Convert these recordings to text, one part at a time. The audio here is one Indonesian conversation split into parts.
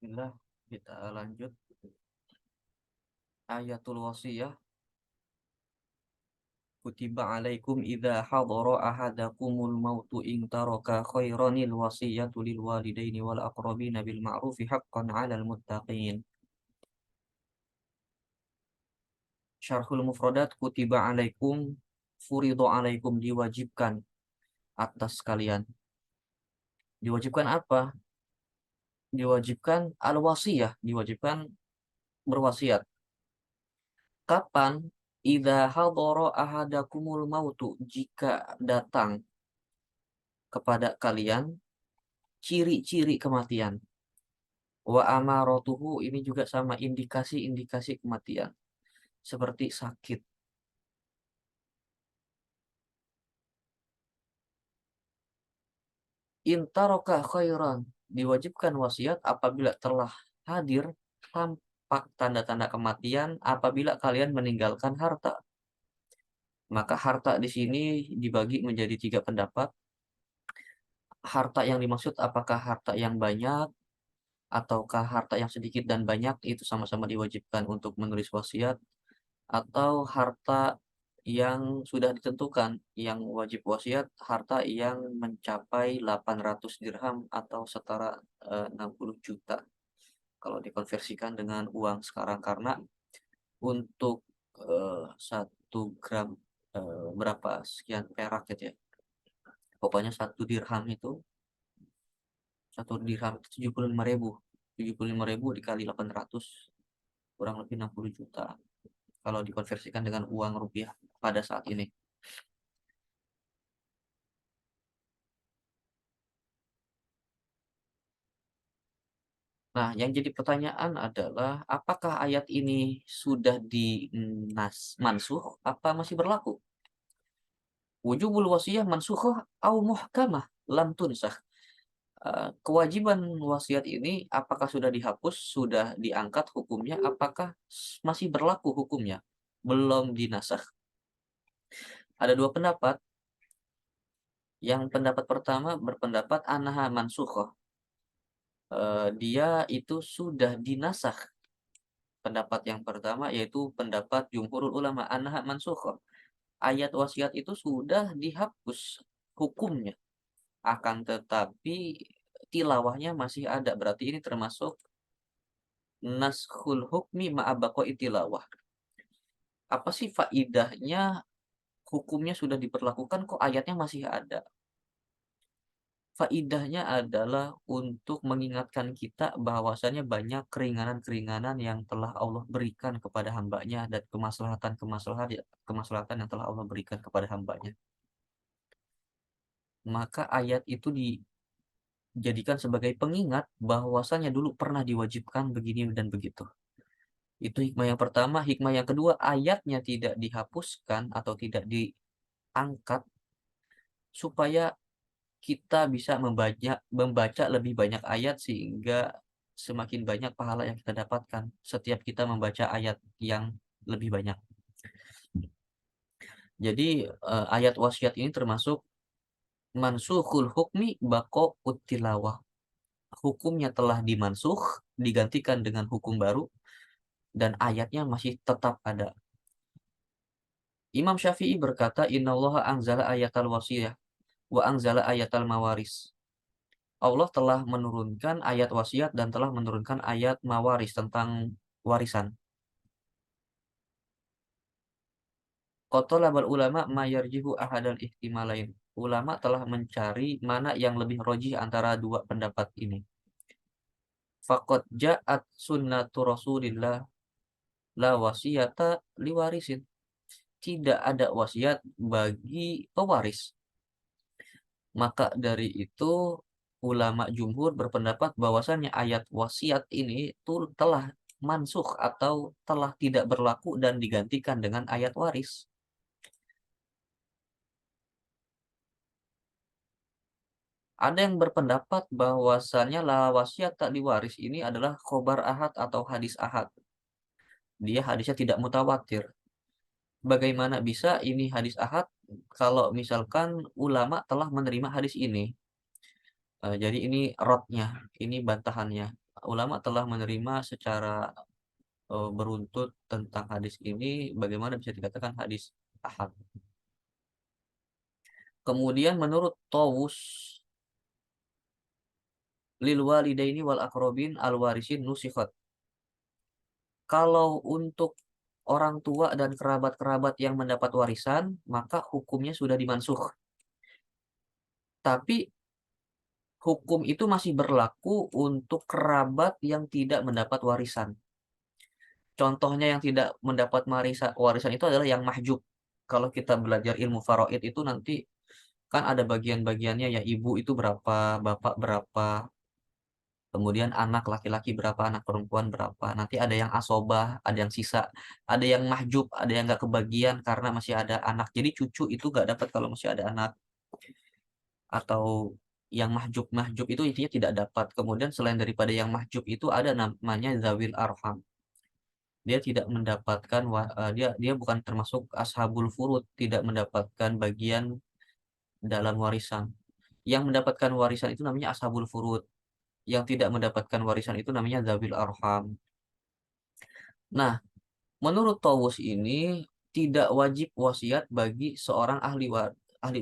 Bismillah, kita lanjut ayatul wasiyah. Kutiba alaikum idza hadara ahadakumul mautu in taraka khairanil wasiyatu lil walidaini wal aqrabina bil ma'rufi haqqan 'alal muttaqin. Syarhul mufradat kutiba alaikum furidu alaikum diwajibkan atas kalian. Diwajibkan apa? Diwajibkan al-wasiyah, diwajibkan berwasiat. Kapan? Idza hadara ahadakumul mautu, jika datang kepada kalian ciri-ciri kematian. Wa amaratuhu, ini juga sama, indikasi-indikasi kematian. Seperti sakit. Intaroka khairan, diwajibkan wasiat apabila telah hadir tampak tanda-tanda kematian apabila kalian meninggalkan harta. Maka harta di sini dibagi menjadi 3 pendapat. Harta yang dimaksud apakah harta yang banyak ataukah harta yang sedikit dan banyak, itu sama-sama diwajibkan untuk menulis wasiat. Atau harta yang sudah ditentukan, yang wajib wasiat harta yang mencapai 800 dirham atau setara 60 juta kalau dikonversikan dengan uang sekarang, karena untuk 1 gram berapa sekian perak gitu ya, pokoknya 1 dirham itu 75.000, 75.000 dikali 800 kurang lebih 60 juta kalau dikonversikan dengan uang rupiah pada saat ini. Nah, yang jadi pertanyaan adalah apakah ayat ini sudah mansuh apa masih berlaku? Wujubul wasiyah mansukhah au muhkamah lam tunsakh. Kewajiban wasiat ini apakah sudah dihapus, sudah diangkat hukumnya, apakah masih berlaku hukumnya? Belum dinasakh. Ada 2 pendapat. Yang pendapat pertama berpendapat annaha mansukhah. Dia itu sudah dinasakh. Pendapat yang pertama yaitu pendapat jumhurul ulama annaha mansukhah. Ayat wasiat itu sudah dihapus hukumnya, akan tetapi tilawahnya masih ada. Berarti ini termasuk naskhul hukmi ma'a baqa'i tilawah. Apa sih faidahnya hukumnya sudah diberlakukan kok ayatnya masih ada? Faidahnya adalah untuk mengingatkan kita bahwasanya banyak keringanan-keringanan yang telah Allah berikan kepada hambanya dan kemaslahatan yang telah Allah berikan kepada hambanya. Maka ayat itu dijadikan sebagai pengingat bahwasanya dulu pernah diwajibkan begini dan begitu. Itu hikmah yang pertama. Hikmah yang kedua, ayatnya tidak dihapuskan atau tidak diangkat supaya kita bisa membaca lebih banyak ayat sehingga semakin banyak pahala yang kita dapatkan setiap kita membaca ayat yang lebih banyak. Jadi ayat wasiat ini termasuk mansukhul hukmi baqa'ut tilawah. Hukumnya telah dimansuh, digantikan dengan hukum baru, dan ayatnya masih tetap ada. Imam Syafi'i berkata, innallaha anzala ayatal wasiyah wa anzala ayatal mawaris. Allah telah menurunkan ayat wasiat dan telah menurunkan ayat mawaris tentang warisan. Qatalabal ulama mayarjihu ahadal ihtimalain. Ulama telah mencari mana yang lebih rojih antara 2 pendapat ini. Faqad ja'at sunnatu Rasulillah la wasiyata liwarisin. Tidak ada wasiat bagi pewaris. Maka dari itu ulama jumhur berpendapat bahwasannya ayat wasiat ini itu telah mansukh atau telah tidak berlaku dan digantikan dengan ayat waris. Ada yang berpendapat bahwasannya la wasiat tak diwaris ini adalah khobar ahad atau hadis ahad. Dia hadisnya tidak mutawatir. Bagaimana bisa ini hadis ahad kalau misalkan ulama telah menerima hadis ini? Jadi ini rotnya, ini bantahannya. ulama telah menerima secara, beruntut tentang hadis ini, bagaimana bisa dikatakan hadis ahad. Kemudian menurut Tawus, lil walidaini wal aqrabin al warisin nusikhat. Kalau untuk orang tua dan kerabat-kerabat yang mendapat warisan, maka hukumnya sudah dimansuh. Tapi hukum itu masih berlaku untuk kerabat yang tidak mendapat warisan. Contohnya yang tidak mendapat warisan itu adalah yang mahjub. Kalau kita belajar ilmu faraid itu nanti kan ada bagian-bagiannya ya, ibu itu berapa, bapak berapa, kemudian anak laki-laki berapa, anak perempuan berapa. Nanti ada yang asobah, ada yang sisa, ada yang mahjub, ada yang nggak kebagian karena masih ada anak. Jadi cucu itu nggak dapat kalau masih ada anak, atau yang mahjub itu intinya tidak dapat. Kemudian selain daripada yang mahjub itu ada namanya zawil arham. Dia tidak mendapatkan dia dia bukan termasuk ashabul furud, tidak mendapatkan bagian dalam warisan. Yang mendapatkan warisan itu namanya ashabul furud. Yang tidak mendapatkan warisan itu namanya zawil arham. Nah, menurut Tawus ini tidak wajib wasiat bagi seorang ahli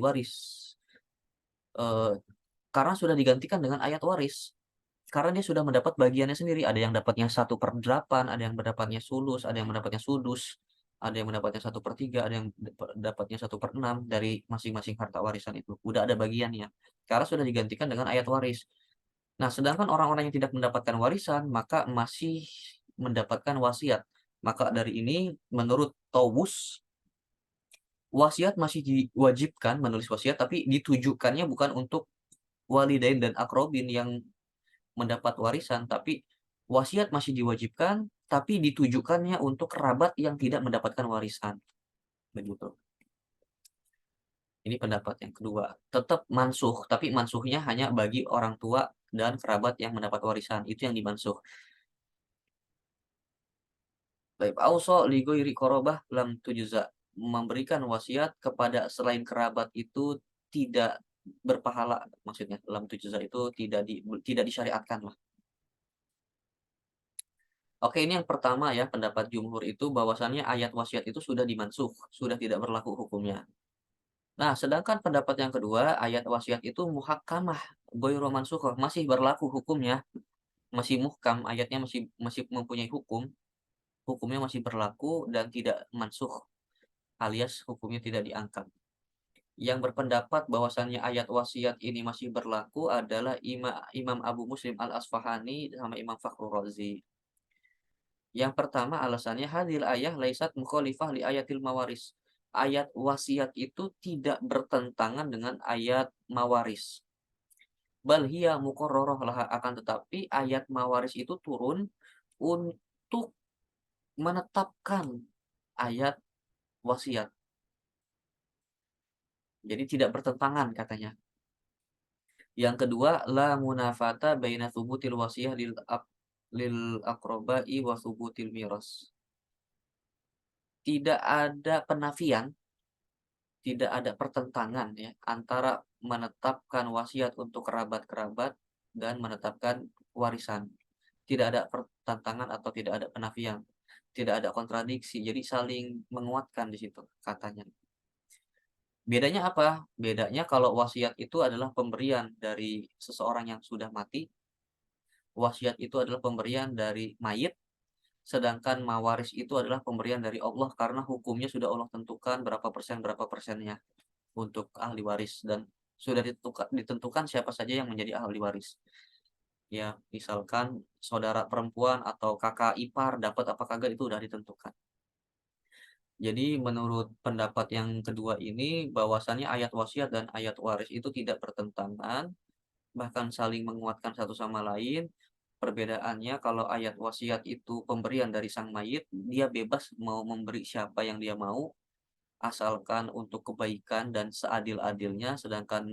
waris. Eh, karena sudah digantikan dengan ayat waris. Karena dia sudah mendapat bagiannya sendiri. Ada yang dapatnya 1/8, ada yang mendapatnya sulus, ada yang mendapatnya sudus, ada yang mendapatnya 1/3, ada yang dapatnya 1/6 dari masing-masing harta warisan itu. Udah ada bagiannya. Karena sudah digantikan dengan ayat waris. Nah, sedangkan orang-orang yang tidak mendapatkan warisan, maka masih mendapatkan wasiat. Maka dari ini, menurut Tawus, wasiat masih diwajibkan menulis wasiat, tapi ditujukannya bukan untuk walidain dan akrobin yang mendapat warisan, tapi wasiat masih diwajibkan, tapi ditujukannya untuk kerabat yang tidak mendapatkan warisan. Begitu. Ini pendapat yang kedua. Tetap mansuh, tapi mansuhnya hanya bagi orang tua dan kerabat yang mendapat warisan. Itu yang dimansuh. Baik, auso li ghairi qorobah lam tujza. Memberikan wasiat kepada selain kerabat itu tidak berpahala, maksudnya lam tujza itu tidak disyariatkan lah. Oke, ini yang pertama ya, pendapat jumhur itu bahwasannya ayat wasiat itu sudah dimansuh, sudah tidak berlaku hukumnya. Nah, sedangkan pendapat yang kedua, ayat wasiat itu muhakkamah, ghairu mansukh, masih berlaku hukumnya, masih muhkam, ayatnya masih masih mempunyai hukum, hukumnya masih berlaku dan tidak mansuh, alias hukumnya tidak diangkat. Yang berpendapat bahwasannya ayat wasiat ini masih berlaku adalah Imam Abu Muslim Al-Asfahani sama Imam Fakhrul Razi. Yang pertama alasannya hadil ayah laisat mukhalifah li ayatil mawaris. Ayat wasiat itu tidak bertentangan dengan ayat mawaris. Bal hiya muqarrarah laha, akan tetapi ayat mawaris itu turun untuk menetapkan ayat wasiat. Jadi tidak bertentangan katanya. Yang kedua, la munafata baina thubutil wasiyah lil aqrabai wa thubutil miras. Tidak ada penafian, tidak ada pertentangan ya antara menetapkan wasiat untuk kerabat-kerabat dan menetapkan warisan. Tidak ada pertentangan atau tidak ada penafian, tidak ada kontradiksi. Jadi saling menguatkan di situ katanya. Bedanya apa? Bedanya kalau wasiat itu adalah pemberian dari seseorang yang sudah mati, wasiat itu adalah pemberian dari mayit, sedangkan mawaris itu adalah pemberian dari Allah karena hukumnya sudah Allah tentukan berapa persennya untuk ahli waris dan sudah ditentukan siapa saja yang menjadi ahli waris. Ya, misalkan saudara perempuan atau kakak ipar dapat apa kagak itu udah ditentukan. Jadi menurut pendapat yang kedua ini bahwasannya ayat wasiat dan ayat waris itu tidak bertentangan, bahkan saling menguatkan satu sama lain. Perbedaannya kalau ayat wasiat itu pemberian dari sang mayit, dia bebas mau memberi siapa yang dia mau, asalkan untuk kebaikan dan seadil-adilnya, sedangkan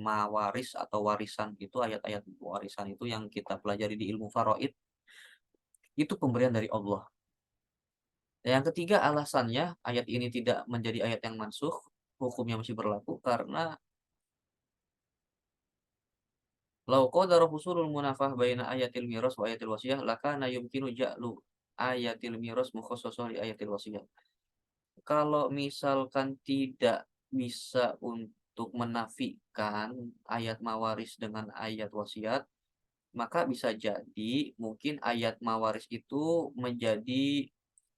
mawaris atau warisan itu ayat-ayat warisan itu yang kita pelajari di ilmu faraid, itu pemberian dari Allah. Yang ketiga alasannya ayat ini tidak menjadi ayat yang mansuh, hukumnya masih berlaku karena Lau qadara husulul munafah baina ayatil miras wa ayatil wasiyah lakana yumkinu ja'lu ayatil miras mukhassasah li ayatil wasiyah. Kalau misalkan tidak bisa untuk menafikan ayat mawaris dengan ayat wasiat, maka bisa jadi mungkin ayat mawaris itu menjadi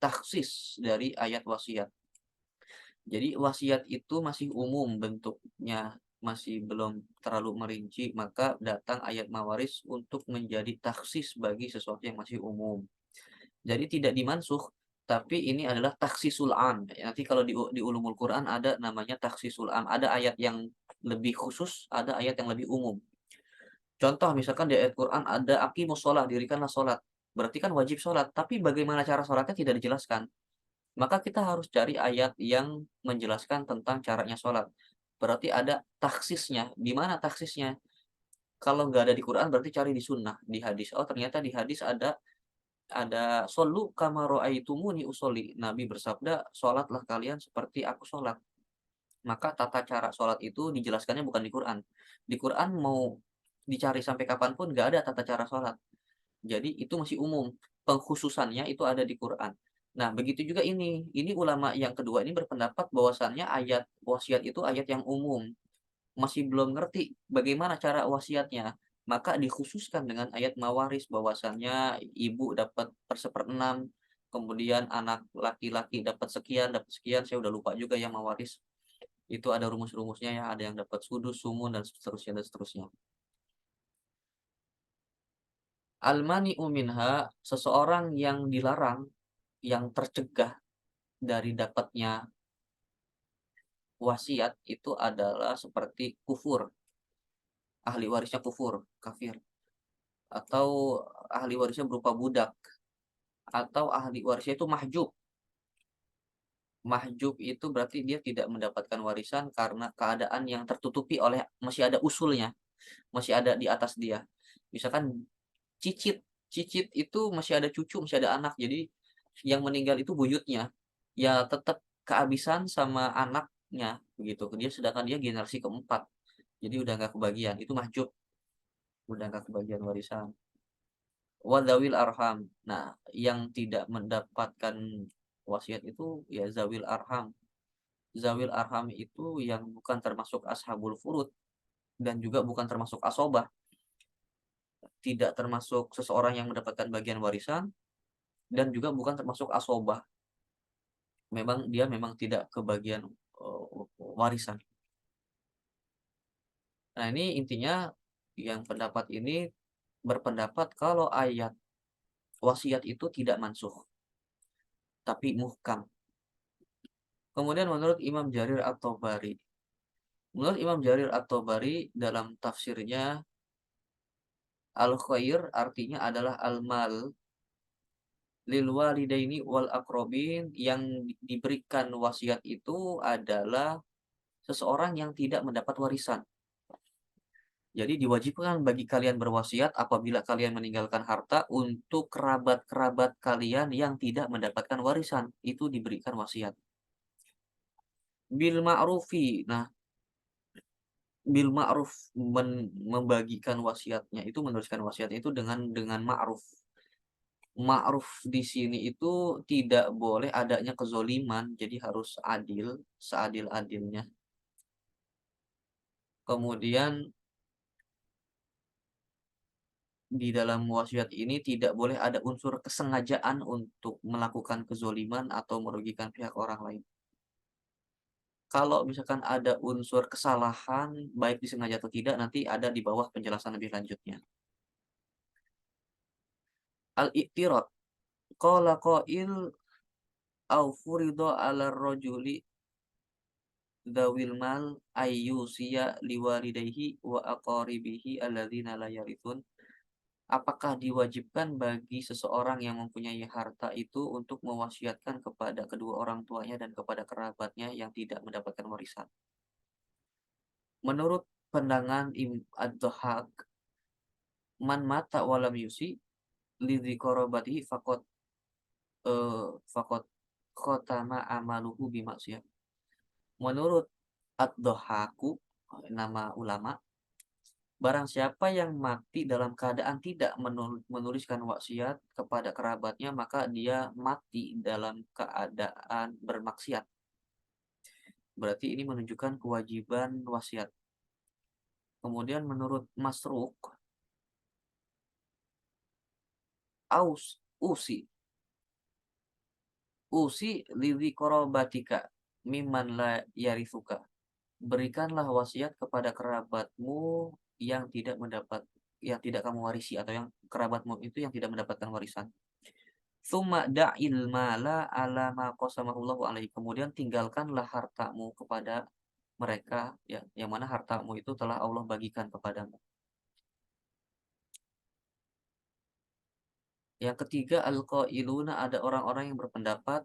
taksis dari ayat wasiat. Jadi wasiat itu masih umum bentuknya, masih belum terlalu merinci, maka datang ayat mawaris untuk menjadi taksis bagi sesuatu yang masih umum. Jadi tidak dimansuh, tapi ini adalah taksisul am. Nanti kalau di ulumul Quran ada namanya taksisul am. Ada ayat yang lebih khusus, ada ayat yang lebih umum. Contoh misalkan di ayat Quran ada aqimus shalah, dirikanlah sholat. Berarti kan wajib sholat, tapi bagaimana cara sholatnya tidak dijelaskan. Maka kita harus cari ayat yang menjelaskan tentang caranya sholat. Berarti ada taksisnya. Di mana taksisnya? Kalau nggak ada di Quran berarti cari di sunnah, di hadis. Oh ternyata di hadis ada "Shollu kama ra'aitumuni usolli." Nabi bersabda, "Sholatlah kalian seperti aku sholat." Maka tata cara sholat itu dijelaskannya bukan di Quran. Di Quran mau dicari sampai kapanpun nggak ada tata cara sholat. Jadi itu masih umum, pengkhususannya itu ada di Quran. Nah, begitu juga ini. Ini ulama yang kedua ini berpendapat bahwasannya ayat wasiat itu ayat yang umum. Masih belum ngerti bagaimana cara wasiatnya, maka dikhususkan dengan ayat mawaris bahwasannya ibu dapat per-1/6, kemudian anak laki-laki dapat sekian, saya udah lupa juga yang mawaris. Itu ada rumus-rumusnya ya, ada yang dapat sudus, sumun, dan seterusnya dan seterusnya. Al-mani'u minha, seseorang yang dilarang, yang tercegah dari dapatnya wasiat itu adalah seperti kufur, ahli warisnya kufur, kafir, atau ahli warisnya berupa budak, atau ahli warisnya itu mahjub. Mahjub itu berarti dia tidak mendapatkan warisan karena keadaan yang tertutupi oleh masih ada usulnya, masih ada di atas dia. Misalkan cicit, cicit itu masih ada cucu, masih ada anak, jadi yang meninggal itu buyutnya, ya tetap kehabisan sama anaknya begitu. Dia sedangkan dia generasi keempat, jadi udah nggak kebagian, itu mahjub, udah nggak kebagian warisan. Wadawil arham. Nah, yang tidak mendapatkan wasiat itu ya zawil arham. Zawil arham itu yang bukan termasuk ashabul furud dan juga bukan termasuk asobah, tidak termasuk seseorang yang mendapatkan bagian warisan dan juga bukan termasuk asobah. Memang tidak kebagian warisan. Nah, ini intinya yang pendapat ini berpendapat kalau ayat wasiat itu tidak mansuh, tapi muhkam. Kemudian menurut Imam Jarir At-Tabari, menurut Imam Jarir At-Tabari dalam tafsirnya, al-khair artinya adalah al-mal lil walidaini wal aqrabin, yang diberikan wasiat itu adalah seseorang yang tidak mendapat warisan. Jadi diwajibkan bagi kalian berwasiat apabila kalian meninggalkan harta untuk kerabat-kerabat kalian yang tidak mendapatkan warisan, itu diberikan wasiat. Bil ma'rufi. Nah, bil ma'ruf, membagikan wasiatnya itu, meneruskan wasiatnya itu dengan ma'ruf. Ma'ruf di sini itu tidak boleh adanya kezoliman, jadi harus adil, seadil-adilnya. Kemudian di dalam wasiat ini tidak boleh ada unsur kesengajaan untuk melakukan kezoliman atau merugikan pihak orang lain. Kalau misalkan ada unsur kesalahan, baik disengaja atau tidak, nanti ada di bawah penjelasan lebih lanjutnya. Al-i'tirad. Qala qail au furido 'ala rajuli dzawil mal ayyusiya liwalidayhi wa aqaribihi alladzina la yarithun. Apakah diwajibkan bagi seseorang yang mempunyai harta itu untuk mewasiatkan kepada kedua orang tuanya dan kepada kerabatnya yang tidak mendapatkan warisan? Menurut pandangan Ad-Dhahhak, man mata walam yusi lidzi qarabatihi faqad khatama amaluhu bimaksiyah. Menurut Ad-Dhahhaku, nama ulama, Barang siapa yang mati dalam keadaan tidak menuliskan wasiat kepada kerabatnya, maka dia mati dalam keadaan bermaksiat. Berarti ini menunjukkan kewajiban wasiat. Kemudian menurut Masruq, usi usi lidhi korobatika mimman la yarithuka. Berikanlah wasiat kepada kerabatmu yang tidak mendapat yang tidak kamu warisi, atau yang kerabatmu itu yang tidak mendapatkan warisan. Tsumma da'il mala ala ma qasamahullahu alaihi. Kemudian tinggalkanlah hartamu kepada mereka, ya, yang mana hartamu itu telah Allah bagikan kepadamu. Yang ketiga, al-qailuna, ada orang-orang yang berpendapat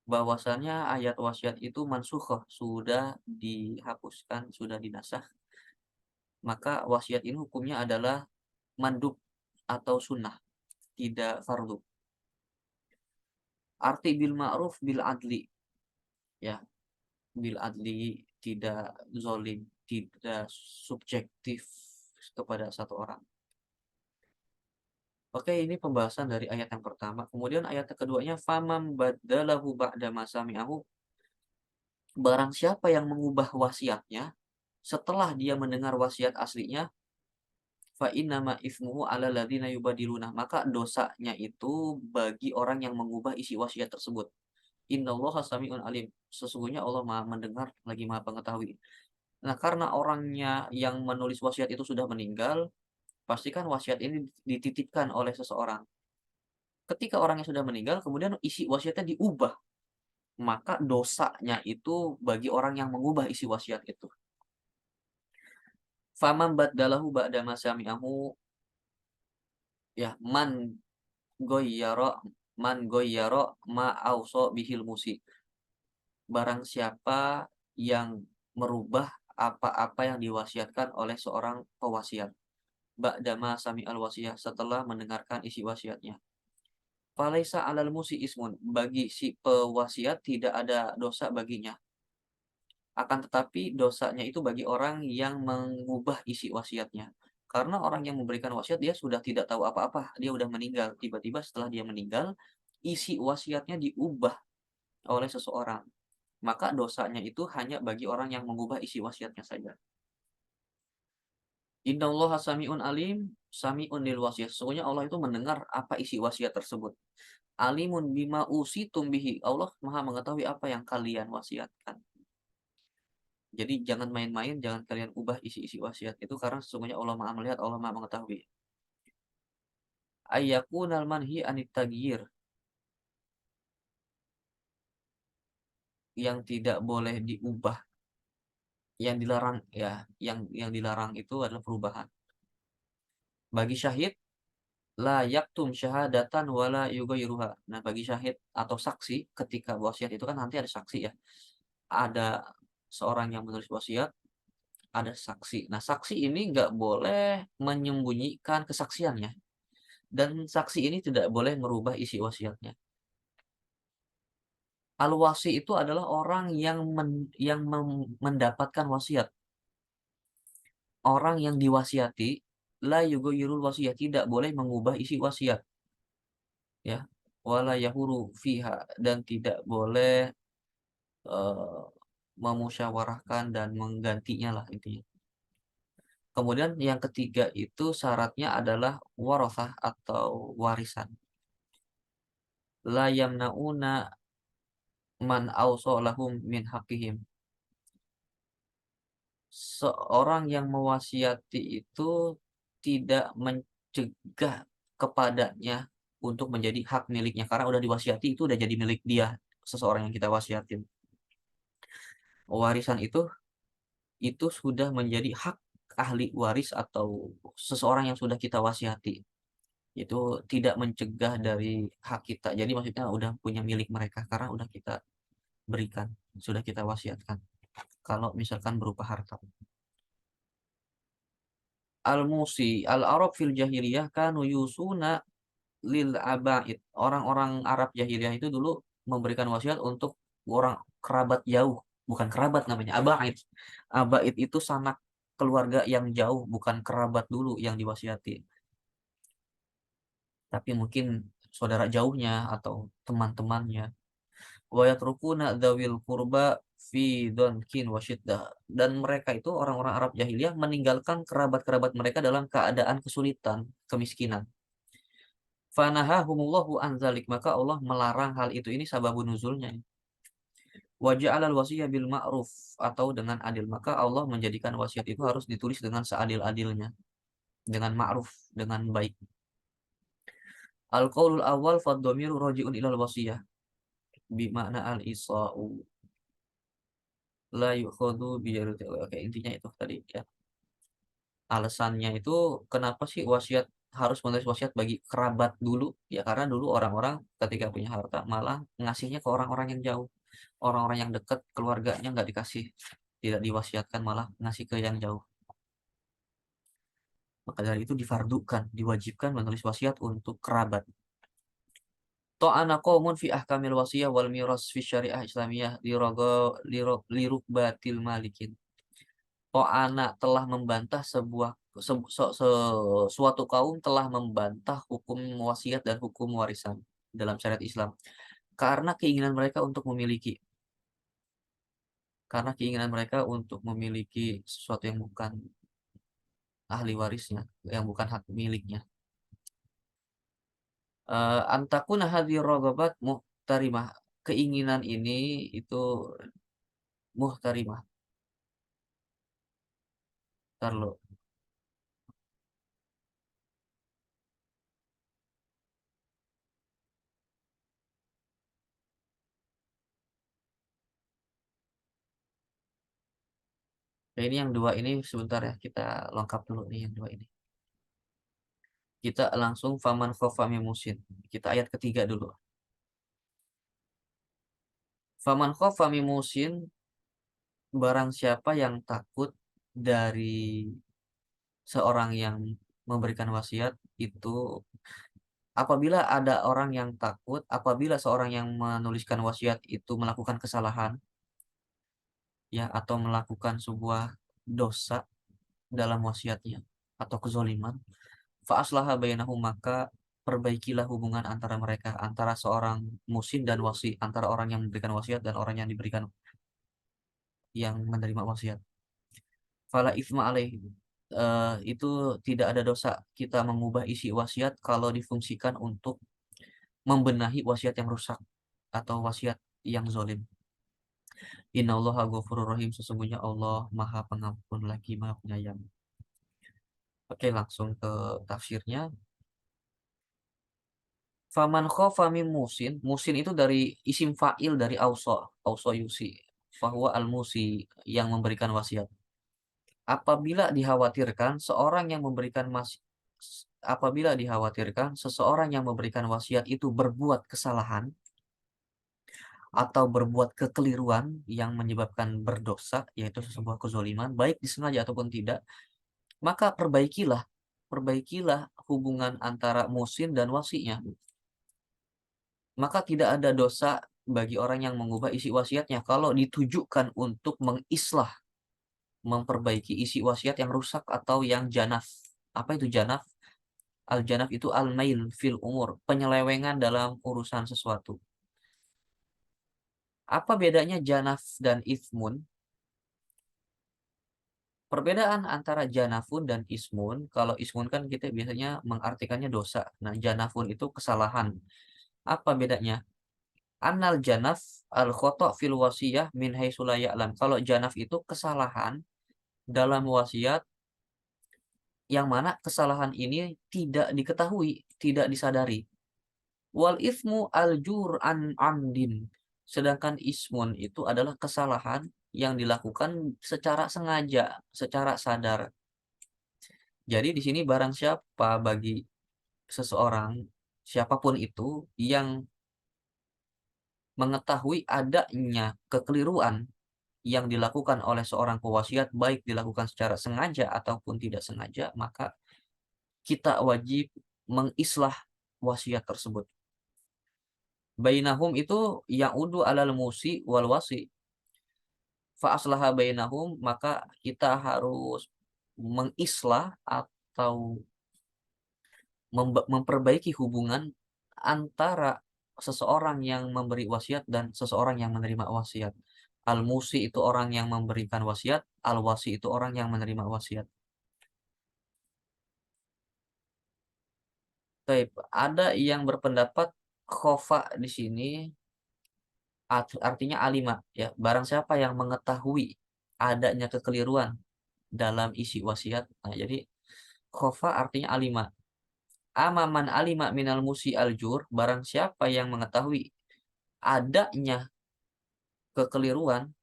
bahwasannya ayat wasiat itu mansukh, sudah dihapuskan, sudah dinasakh. Maka wasiat ini hukumnya adalah mandub atau sunnah, tidak fardu. Arti bil ma'ruf bil adli, ya, bil adli, tidak zolim, tidak subjektif kepada satu orang. Oke, ini pembahasan dari ayat yang pertama. Kemudian ayat keduanya, famam badalahu ba'da masami'ahu. Barang siapa yang mengubah wasiatnya setelah dia mendengar wasiat aslinya, fa innama ismuhu 'alal ladzina yubadiluna, maka dosanya itu bagi orang yang mengubah isi wasiat tersebut. Innallaha sami'un alim. Sesungguhnya Allah Maha mendengar lagi Maha pengetahui. Nah, karena orangnya yang menulis wasiat itu sudah meninggal, pastikan wasiat ini dititipkan oleh seseorang. Ketika orangnya sudah meninggal, kemudian isi wasiatnya diubah, maka dosanya itu bagi orang yang mengubah isi wasiat itu. Faman baddalahu ba'da ma sami'ahu, ya, goyyara man goyyara ma auso bihil musi. Barang siapa yang merubah apa-apa yang diwasiatkan oleh seorang pewasiat. Ba'da ma sami'al wasiyah, setelah mendengarkan isi wasiatnya. Falaisa 'alal musi ismun, bagi si pewasiat tidak ada dosa baginya. Akan tetapi dosanya itu bagi orang yang mengubah isi wasiatnya. Karena orang yang memberikan wasiat dia sudah tidak tahu apa-apa, dia udah meninggal. Tiba-tiba setelah dia meninggal, isi wasiatnya diubah oleh seseorang. Maka dosanya itu hanya bagi orang yang mengubah isi wasiatnya saja. Innallaha sami'un alim, sami'un lil wasiyah. Sesungguhnya Allah itu mendengar apa isi wasiat tersebut. Alimun bima usitum bihi. Allah Maha mengetahui apa yang kalian wasiatkan. Jadi jangan main-main, jangan kalian ubah isi-isi wasiat itu, karena sesungguhnya Allah Maha melihat, Allah Maha mengetahui. Ayyakunal manhi anit taghyir, yang tidak boleh diubah, yang dilarang, ya, yang dilarang itu adalah perubahan. Bagi syahid, la yaktum syahadatan wala yughayyiruha. Nah, bagi syahid atau saksi ketika wasiat itu kan nanti ada saksi, ya. Ada seorang yang menulis wasiat, ada saksi. Nah, saksi ini nggak boleh menyembunyikan kesaksiannya, dan saksi ini tidak boleh merubah isi wasiatnya. Al-wasi itu adalah orang yang mendapatkan wasiat. Orang yang diwasiati, la yughayyirul wasiyah, tidak boleh mengubah isi wasiat, ya. Wala yahuru fiha, dan tidak boleh eee, memusyawarahkan dan menggantinya lah intinya. Kemudian yang ketiga itu syaratnya adalah warathah atau warisan. La yamna'una man awsa lahum min haqqihim. Seorang yang mewasiati itu tidak mencegah kepadanya untuk menjadi hak miliknya, karena udah diwasiati itu udah jadi milik dia, seseorang yang kita wasiatin. Warisan itu sudah menjadi hak ahli waris atau seseorang yang sudah kita wasiati. Itu tidak mencegah dari hak kita. Jadi maksudnya udah punya milik mereka karena udah kita berikan, sudah kita wasiatkan. Kalau misalkan berupa harta. Al-Musi, Al-Arab fil jahiliyah kanu yusuna lil abaid. Orang-orang Arab jahiliyah itu dulu memberikan wasiat untuk orang kerabat jauh, bukan kerabat namanya, abaid. Abaid itu sanak. keluarga yang jauh, bukan kerabat dulu yang diwasiati, tapi mungkin saudara jauhnya atau teman-temannya. Wa yatrukuna dzawil qurba fi dhankin wa syiddah. Dan mereka itu orang-orang Arab jahiliyah meninggalkan kerabat-kerabat mereka dalam keadaan kesulitan, kemiskinan. Fanahahumullahu an dzalik, maka Allah melarang hal itu, ini sababun nuzulnya. Wa ja'alal wasiyya bil ma'ruf, atau dengan adil, maka Allah menjadikan wasiat itu harus ditulis dengan seadil-adilnya, dengan ma'ruf, dengan baik. Al qaulul awal fa dhamiru raji'un ilal wasiyah bi makna al isa'u la yu'khadhu bi oke, intinya itu tadi ya. Alasannya itu kenapa sih wasiat, harus menulis wasiat bagi kerabat dulu? Ya karena dulu orang-orang ketika punya harta malah ngasihnya ke orang-orang yang jauh. Orang-orang yang dekat keluarganya nggak dikasih, tidak diwasiatkan, malah ngasih ke yang jauh. Maka dari itu difardukan, diwajibkan menulis wasiat untuk kerabat. Ta'ana qaumun fi ahkamil wasiyah wal miras fi syariah Islamiyah lirukbatil malikin. Ta'ana telah membantah suatu kaum telah membantah hukum wasiat dan hukum warisan dalam syariat Islam karena keinginan mereka untuk memiliki, sesuatu yang bukan ahli warisnya, yang bukan hak miliknya. Antakuna hadhir ragabat muhtarimah, keinginan ini itu muhtarimah. Ntar lo, ya ini yang dua ini sebentar ya, kita lengkap dulu nih yang dua ini. Kita langsung faman khofa min musin. Kita ayat ketiga dulu. Faman khofa min musin, barang siapa yang takut dari seorang yang memberikan wasiat itu, apabila ada orang yang takut, apabila seorang yang menuliskan wasiat itu melakukan kesalahan, ya, atau melakukan sebuah dosa dalam wasiatnya atau kezoliman, fa aslaha bainahum, maka perbaikilah hubungan antara mereka, antara seorang musin dan wasi, antara orang yang memberikan wasiat dan orang yang diberikan, yang menerima wasiat. Fala itsma alaih, itu tidak ada dosa kita mengubah isi wasiat kalau difungsikan untuk membenahi wasiat yang rusak atau wasiat yang zolim. Innallaha ghafurur rahim, sesungguhnya Allah Maha Pengampun lagi Maha Penyayang. Oke, langsung ke tafsirnya. Faman khofa min musin, musin itu dari isim fa'il dari auso yusi. Fahuwa al-musi, yang memberikan wasiat. Apabila dikhawatirkan seorang yang memberikan apabila dikhawatirkan seseorang yang memberikan wasiat itu berbuat kesalahan atau berbuat kekeliruan yang menyebabkan berdosa, yaitu sebuah kezoliman, baik disengaja ataupun tidak, maka perbaikilah hubungan antara musin dan wasinya. Maka tidak ada dosa bagi orang yang mengubah isi wasiatnya kalau ditujukan untuk mengislah, memperbaiki isi wasiat yang rusak atau yang janaf. Apa itu janaf? Al-janaf itu al-mail fil umur, penyelewengan dalam urusan sesuatu. Apa bedanya janaf dan ismun? Perbedaan antara janafun dan ismun, kalau ismun kan kita biasanya mengartikannya dosa. Nah, janafun itu kesalahan. Apa bedanya? Annal janaf al khoto fil wasiyah min haitsu la ya'lam. Kalau janaf itu kesalahan dalam wasiat yang mana kesalahan ini tidak diketahui, tidak disadari. Wal ismu al jur'an amdin. Sedangkan ismun itu adalah kesalahan yang dilakukan secara sengaja, secara sadar. Jadi di sini barang siapa, bagi seseorang, siapapun itu yang mengetahui adanya kekeliruan yang dilakukan oleh seorang pewasiat, baik dilakukan secara sengaja ataupun tidak sengaja, maka kita wajib mengislah wasiat tersebut. Bainahum itu yang udu alal musi wal wasi. Fa aslaha bainahum, maka kita harus mengislah atau memperbaiki hubungan antara seseorang yang memberi wasiat dan seseorang yang menerima wasiat. Al-musi itu orang yang memberikan wasiat, al-wasi itu orang yang menerima wasiat. Baik, ada yang berpendapat khofa di sini artinya alima ya, barang siapa yang mengetahui adanya kekeliruan dalam isi wasiat. Nah, jadi khofa artinya alima. Amaman alima minal musi aljur, barang siapa yang mengetahui adanya kekeliruan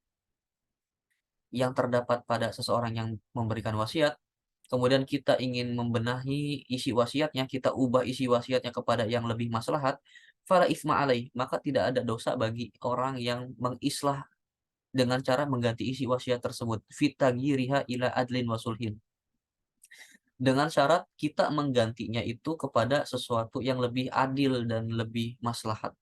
yang terdapat pada seseorang yang memberikan wasiat, kemudian kita ingin membenahi isi wasiatnya, kita ubah isi wasiatnya kepada yang lebih maslahat, fala itsma alaih, maka tidak ada dosa bagi orang yang mengislah dengan cara mengganti isi wasiat tersebut, fitaghiriha ila adlin wa sulhin. Dengan syarat kita menggantinya itu kepada sesuatu yang lebih adil dan lebih maslahat.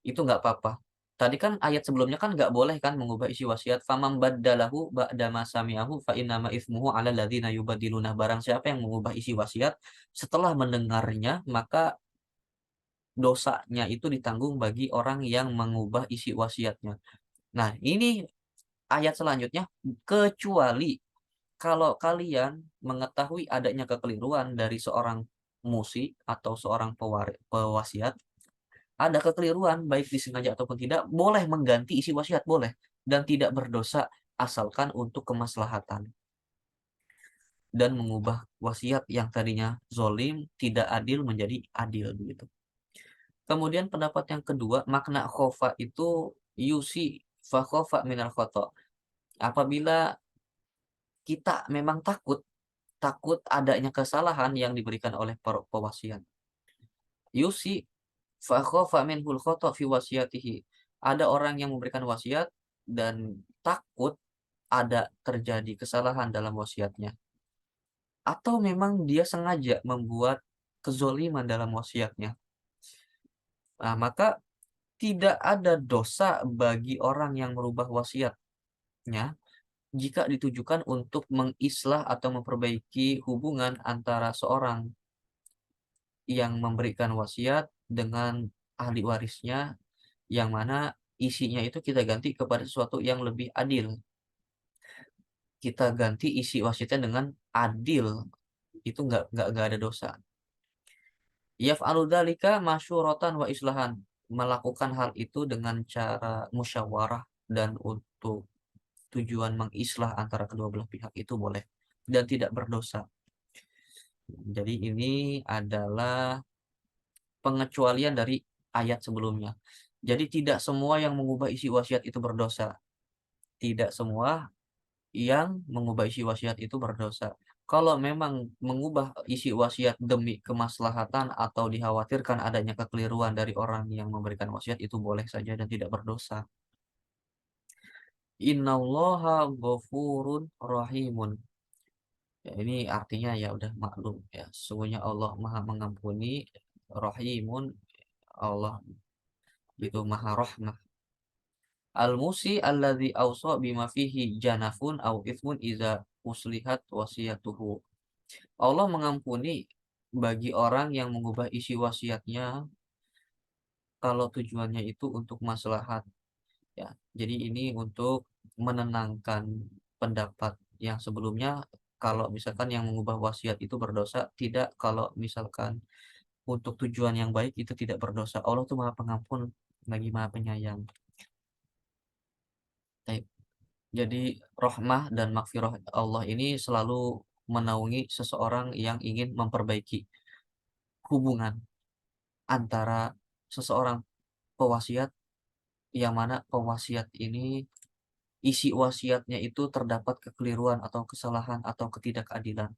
Itu nggak apa-apa. Tadi kan ayat sebelumnya kan nggak boleh kan mengubah isi wasiat, faman baddalahu ba'da ma sami'ahu fa innama itsmuhu 'alal ladzina yubaddiluna. Barang siapa yang mengubah isi wasiat setelah mendengarnya, maka dosanya itu ditanggung bagi orang yang mengubah isi wasiatnya. Nah, ini ayat selanjutnya, kecuali kalau kalian mengetahui adanya kekeliruan dari seorang musi atau seorang pewasiat, ada kekeliruan baik disengaja ataupun tidak, boleh mengganti isi wasiat, boleh, dan tidak berdosa asalkan untuk kemaslahatan dan mengubah wasiat yang tadinya zolim, tidak adil menjadi adil begitu. Kemudian pendapat yang kedua, makna khofa itu yusi fa khofa minal khoto. Apabila kita memang takut, takut adanya kesalahan yang diberikan oleh pewasiat. Yusi fa khofa minhul khoto fi wasiyatihi. Ada orang yang memberikan wasiat dan takut ada terjadi kesalahan dalam wasiatnya. Atau memang dia sengaja membuat kezoliman dalam wasiatnya. Nah, maka tidak ada dosa bagi orang yang merubah wasiatnya jika ditujukan untuk mengislah atau memperbaiki hubungan antara seorang yang memberikan wasiat dengan ahli warisnya, yang mana isinya itu kita ganti kepada sesuatu yang lebih adil. Kita ganti isi wasiatnya dengan adil, itu nggak ada dosa. Yaf'alu dzalika masyuratan wa islahan. Melakukan hal itu dengan cara musyawarah dan untuk tujuan mengislah antara kedua belah pihak itu boleh dan tidak berdosa. Jadi ini adalah pengecualian dari ayat sebelumnya. Jadi tidak semua yang mengubah isi wasiat itu berdosa. Tidak semua yang mengubah isi wasiat itu berdosa. Kalau memang mengubah isi wasiat demi kemaslahatan atau dikhawatirkan adanya kekeliruan dari orang yang memberikan wasiat itu boleh saja dan tidak berdosa. Innallaha ghafurun rahimun. Ya, ini artinya ya udah maklum ya. Sesungguhnya Allah Maha Mengampuni, Rahimun, Allah itu Maha Rahmah. Al-musi alladzi awsa bima fihi janafun au ithmun iza uslihat wasiyatuhu. Allah mengampuni bagi orang yang mengubah isi wasiatnya kalau tujuannya itu untuk maslahat ya. Jadi ini untuk menenangkan pendapat yang sebelumnya, kalau misalkan yang mengubah wasiat itu berdosa, tidak kalau misalkan untuk tujuan yang baik itu tidak berdosa. Allah tuh Maha Pengampun lagi Maha Penyayang. Baik. Jadi rahmah dan makfirah Allah ini selalu menaungi seseorang yang ingin memperbaiki hubungan antara seseorang pewasiat, yang mana pewasiat ini isi wasiatnya itu terdapat kekeliruan atau kesalahan atau ketidakadilan.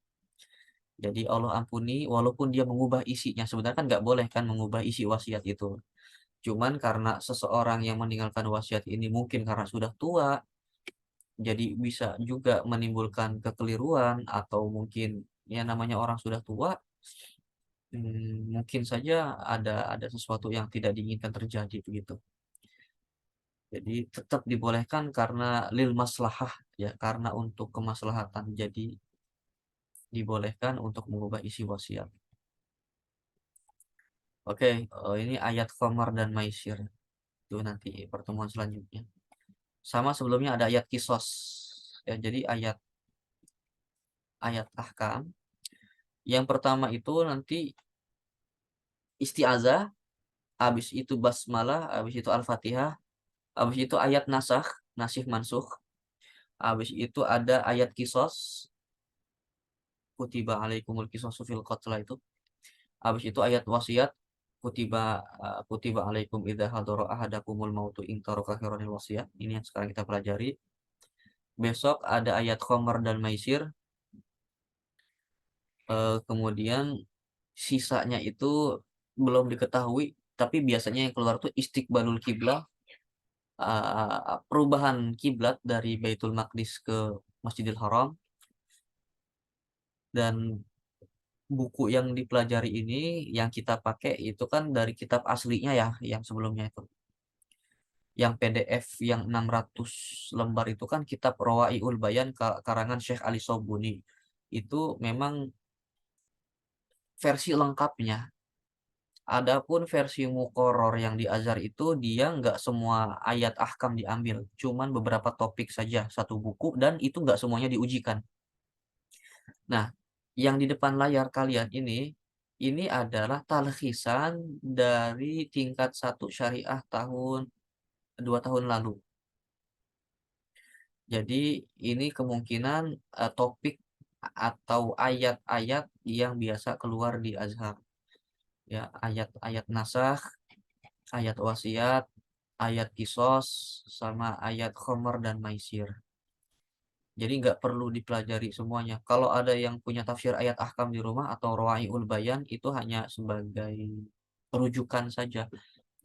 Jadi Allah ampuni walaupun dia mengubah isinya. Sebenarnya kan nggak boleh kan mengubah isi wasiat itu. Cuman karena seseorang yang meninggalkan wasiat ini mungkin karena sudah tua, jadi bisa juga menimbulkan kekeliruan atau mungkin ya namanya orang sudah tua, mungkin saja ada sesuatu yang tidak diinginkan terjadi begitu. Jadi tetap dibolehkan karena lil maslahah ya, karena untuk kemaslahatan. Jadi dibolehkan untuk mengubah isi wasiat. Oke, ini ayat Qamar dan Maisir. Itu nanti pertemuan selanjutnya. Sama sebelumnya ada ayat Kisos. Ya, jadi ayat ahkam. Yang pertama itu nanti isti'azah, habis itu basmalah, habis itu Al-Fatihah, habis itu ayat nasakh, nasikh mansukh, habis itu ada ayat kisos, kutiba alaikumul kisosu fil qatla itu. Habis itu ayat wasiat, kutiba alaikum idza hadara ahadakumul mautu in taraka khairanil wasiat. Ini yang sekarang kita pelajari. Besok ada ayat Khamr dan Maisir. Kemudian sisanya itu belum diketahui, tapi biasanya yang keluar tuh istiqbalul kiblah, perubahan kiblat dari Baitul Maqdis ke Masjidil Haram. Dan buku yang dipelajari ini yang kita pakai itu kan dari kitab aslinya ya, yang sebelumnya itu. Yang PDF yang 600 lembar itu kan kitab Rawaiul Bayan karangan Syekh Ali Sobuni. Itu memang versi lengkapnya. Adapun versi Muqarrar yang di Azhar itu dia nggak semua ayat ahkam diambil, cuman beberapa topik saja satu buku dan itu nggak semuanya diujikan. Nah, yang di depan layar kalian ini adalah talkhisan dari tingkat satu syariah tahun 2 tahun lalu. Jadi ini kemungkinan topik atau ayat-ayat yang biasa keluar di Azhar. Ya, ayat-ayat nasakh, ayat wasiat, ayat kisos, sama ayat khomer dan maisir. Jadi nggak perlu dipelajari semuanya. Kalau ada yang punya tafsir ayat ahkam di rumah atau Rawaiul Bayan itu hanya sebagai rujukan saja.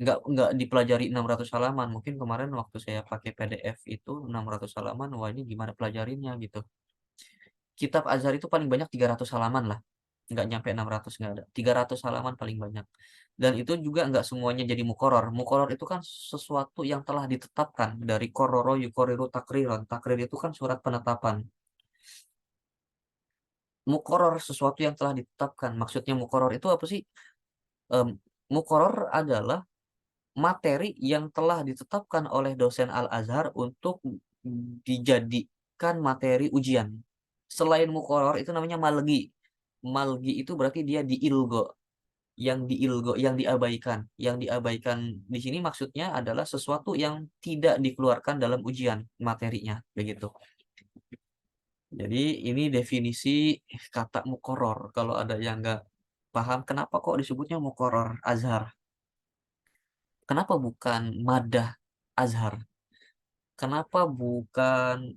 Nggak dipelajari 600 halaman. Mungkin kemarin waktu saya pakai PDF itu 600 halaman, wah ini gimana pelajarinya gitu. Kitab Azhar itu paling banyak 300 halaman lah. Nggak nyampe 600, nggak ada. 300 halaman paling banyak. Dan itu juga nggak semuanya jadi mukoror. Mukoror itu kan sesuatu yang telah ditetapkan dari kororo yukoriru takriron. Takrir itu kan surat penetapan. Mukoror sesuatu yang telah ditetapkan. Maksudnya mukoror itu apa sih? Em, Mukoror adalah materi yang telah ditetapkan oleh dosen Al-Azhar untuk dijadikan materi ujian. Selain mukoror itu namanya malgi. Malgi itu berarti dia diilgo, yang diabaikan. Yang diabaikan di sini maksudnya adalah sesuatu yang tidak dikeluarkan dalam ujian materinya, begitu. Jadi ini definisi kata mukoror. Kalau ada yang nggak paham kenapa kok disebutnya mukoror Azhar, kenapa bukan madah Azhar, kenapa bukan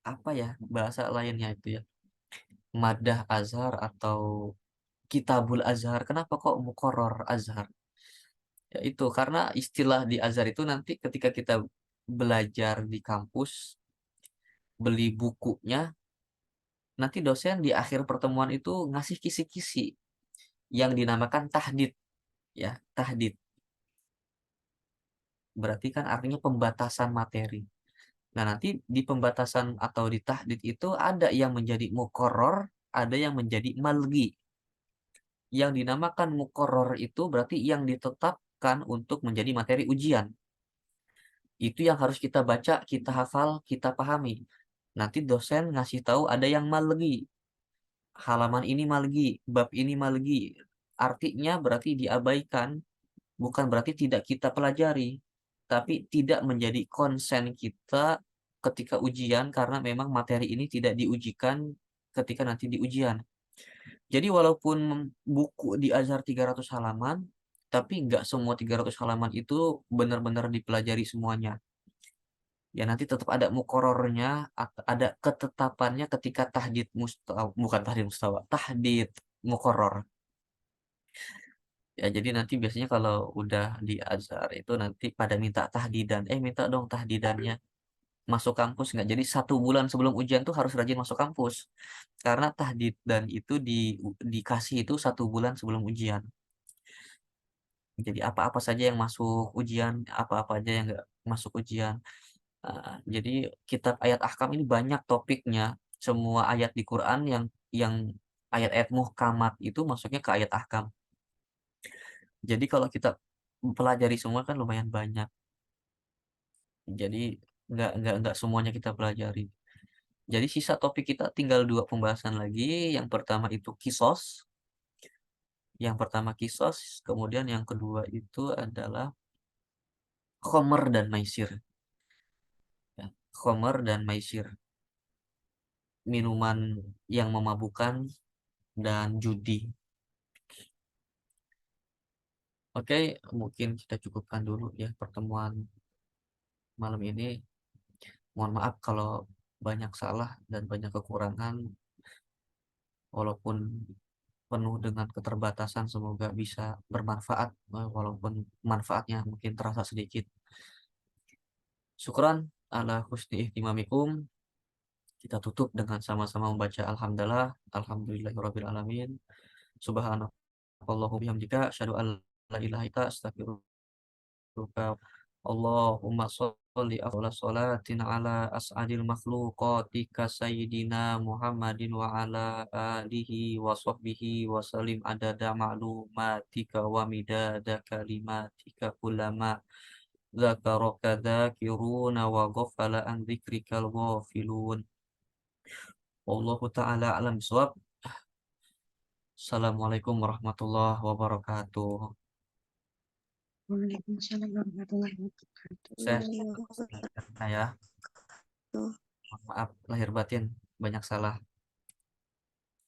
apa ya bahasa lainnya itu ya, madah Azhar atau kitabul Azhar, kenapa kok mukoror Azhar? Ya itu karena istilah di Azhar itu nanti ketika kita belajar di kampus, beli bukunya, nanti dosen di akhir pertemuan itu ngasih kisi-kisi yang dinamakan tahdid. Ya, tahdid berarti kan artinya pembatasan materi. Nah, nanti di pembatasan atau di tahdid itu ada yang menjadi mukoror, ada yang menjadi malgi. Yang dinamakan mukoror itu berarti yang ditetapkan untuk menjadi materi ujian. Itu yang harus kita baca, kita hafal, kita pahami. Nanti dosen ngasih tahu ada yang malgi. Halaman ini malgi, bab ini malgi. Artinya berarti diabaikan, bukan berarti tidak kita pelajari, tapi tidak menjadi konsen kita ketika ujian karena memang materi ini tidak diujikan ketika nanti di ujian. Jadi walaupun buku di Azhar 300 halaman, tapi nggak semua 300 halaman itu benar-benar dipelajari semuanya. Ya nanti tetap ada mukorornya, ada ketetapannya ketika tahdid mustawa, bukan tahdid mustawa, tahdid mukoror. Ya, jadi nanti biasanya kalau udah di Azhar itu nanti pada minta tahdidan. Minta dong tahdidannya. Masuk kampus nggak? Jadi 1 bulan sebelum ujian tuh harus rajin masuk kampus. Karena tahdidan itu dikasih itu 1 bulan sebelum ujian. Jadi apa-apa saja yang masuk ujian, apa-apa aja yang nggak masuk ujian. Jadi kitab ayat ahkam ini banyak topiknya. Semua ayat di Quran yang yang ayat-ayat muhkamat itu masuknya ke ayat ahkam. Jadi kalau kita pelajari semua kan lumayan banyak. Jadi nggak semuanya kita pelajari. Jadi sisa topik kita tinggal 2 pembahasan lagi. Yang pertama itu kisos, kemudian yang kedua itu adalah khomer dan maisir. Ya, khomer dan maisir, minuman yang memabukkan dan judi. Oke, mungkin kita cukupkan dulu ya pertemuan malam ini. Mohon maaf kalau banyak salah dan banyak kekurangan, walaupun penuh dengan keterbatasan, semoga bisa bermanfaat, walaupun manfaatnya mungkin terasa sedikit. Syukran ala husni ihtimamikum. Kita tutup dengan sama-sama membaca alhamdulillah, alhamdulillahirabbil alamin. Subhanakallahumma bihamdika asyhadu an la ilaha illa anta astaghfiruka. Allahumma sholli afdhala sholatin ala as'adil makhluqatika sayyidina Muhammadin wa ala alihi wa sahbihi wa salim adada ma'lumatika wa midada kalimatika kullama dzakaraka dzakiruna wa ghafala an dzikrikal ghafilun. Wallahu ta'ala alam bisawab. Assalamualaikum warahmatullahi wabarakatuh. Waalaikumsalam warahmatullahi Saya wabarakatuh. ya, mohon maaf lahir batin banyak salah.